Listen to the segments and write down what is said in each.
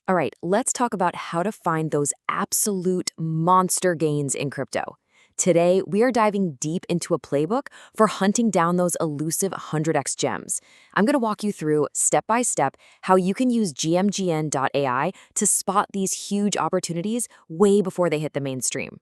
All right, let's talk about how to find those absolute monster gains in crypto. Today, we are diving deep into a playbook for hunting down those elusive 100x gems. I'm going to walk you through step by step how you can use GMGN.ai to spot these huge opportunities way before they hit the mainstream.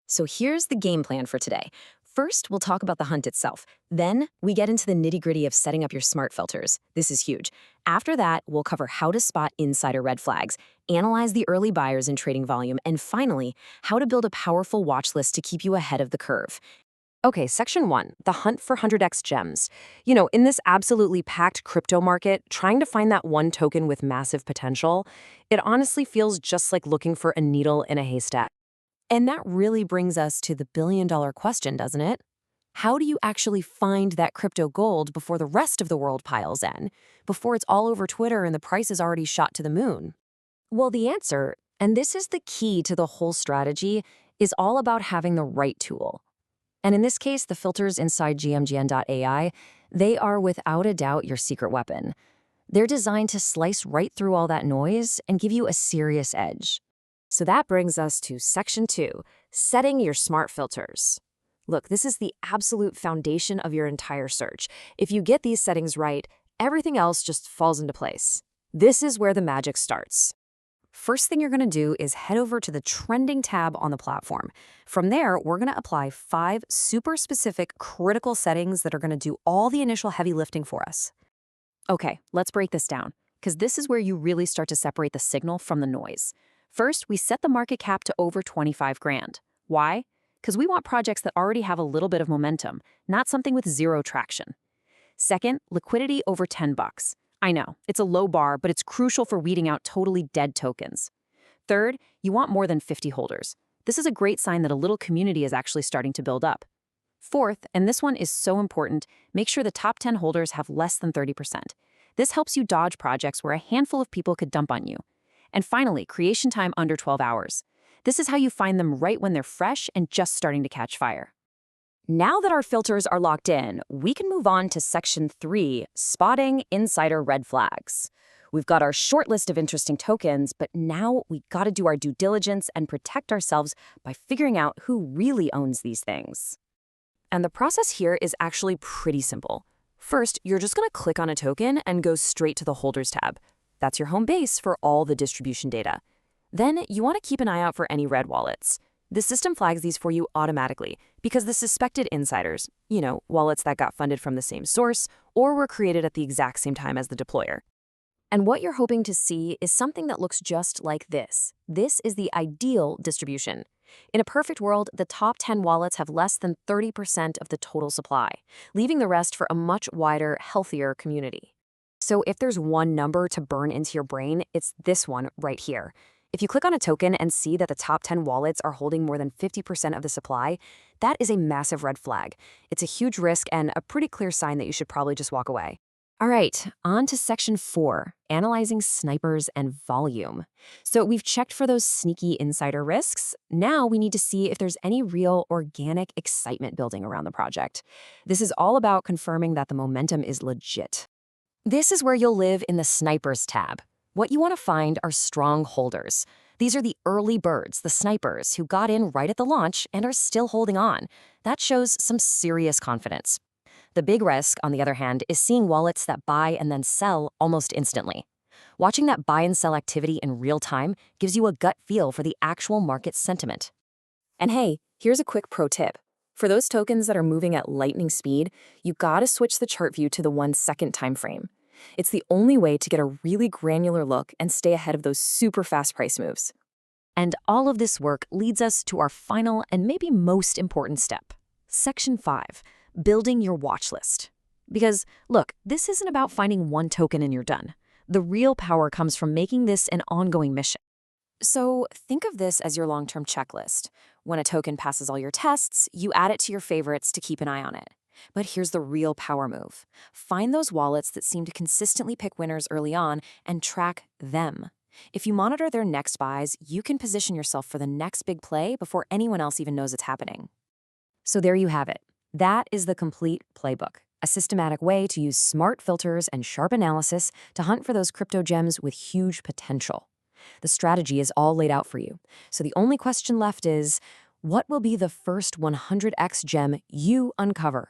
So here's the game plan for today. First, we'll talk about the hunt itself. Then, we get into the nitty-gritty of setting up your smart filters. This is huge. After that, we'll cover how to spot insider red flags, analyze the early buyers and trading volume, and finally, how to build a powerful watch list to keep you ahead of the curve. Okay, section 1, the hunt for 100x gems. In this absolutely packed crypto market, trying to find that one token with massive potential, it honestly feels just like looking for a needle in a haystack. And that really brings us to the billion-dollar question, doesn't it? How do you actually find that crypto gold before the rest of the world piles in, before it's all over Twitter and the price is already shot to the moon? Well, the answer, and this is the key to the whole strategy, is all about having the right tool. And in this case, the filters inside GMGN.ai, they are without a doubt your secret weapon. They're designed to slice right through all that noise and give you a serious edge. So that brings us to section 2, setting your smart filters. Look, this is the absolute foundation of your entire search. If you get these settings right, everything else just falls into place. This is where the magic starts. First thing you're going to do is head over to the trending tab on the platform. From there, we're going to apply 5 super specific critical settings that are going to do all the initial heavy lifting for us. Okay, let's break this down, because this is where you really start to separate the signal from the noise. First, we set the market cap to over 25 grand. Why? Because we want projects that already have a little bit of momentum, not something with zero traction. Second, liquidity over 10 bucks. I know, it's a low bar, but it's crucial for weeding out totally dead tokens. Third, you want more than 50 holders. This is a great sign that a little community is actually starting to build up. Fourth, and this one is so important, make sure the top 10 holders have less than 30%. This helps you dodge projects where a handful of people could dump on you. And finally, creation time under 12 hours. This is how you find them right when they're fresh and just starting to catch fire. Now that our filters are locked in, we can move on to section 3, spotting insider red flags. We've got our short list of interesting tokens, but now we got to do our due diligence and protect ourselves by figuring out who really owns these things. And the process here is actually pretty simple. First, you're just going to click on a token and go straight to the Holders tab. That's your home base for all the distribution data. Then you want to keep an eye out for any red wallets. The system flags these for you automatically because the suspected insiders, wallets that got funded from the same source or were created at the exact same time as the deployer. And what you're hoping to see is something that looks just like this. This is the ideal distribution. In a perfect world, the top 10 wallets have less than 30% of the total supply, leaving the rest for a much wider, healthier community. So if there's one number to burn into your brain, it's this one right here. If you click on a token and see that the top 10 wallets are holding more than 50% of the supply, that is a massive red flag. It's a huge risk and a pretty clear sign that you should probably just walk away. All right, on to section 4, analyzing snipers and volume. So we've checked for those sneaky insider risks. Now we need to see if there's any real organic excitement building around the project. This is all about confirming that the momentum is legit. This is where you'll live in the Snipers tab. What you want to find are strong holders. These are the early birds, the snipers, who got in right at the launch and are still holding on. That shows some serious confidence. The big risk, on the other hand, is seeing wallets that buy and then sell almost instantly. Watching that buy and sell activity in real time gives you a gut feel for the actual market sentiment. And hey, here's a quick pro tip. For those tokens that are moving at lightning speed, you gotta switch the chart view to the 1-second time frame. It's the only way to get a really granular look and stay ahead of those super fast price moves. And all of this work leads us to our final and maybe most important step. Section 5, building your watch list. Because, look, this isn't about finding one token and you're done. The real power comes from making this an ongoing mission. So think of this as your long-term checklist. When a token passes all your tests, you add it to your favorites to keep an eye on it. But here's the real power move. Find those wallets that seem to consistently pick winners early on and track them. If you monitor their next buys, you can position yourself for the next big play before anyone else even knows it's happening. So there you have it. That is the complete playbook, a systematic way to use smart filters and sharp analysis to hunt for those crypto gems with huge potential. The strategy is all laid out for you. So the only question left is, what will be the first 100x gem you uncover?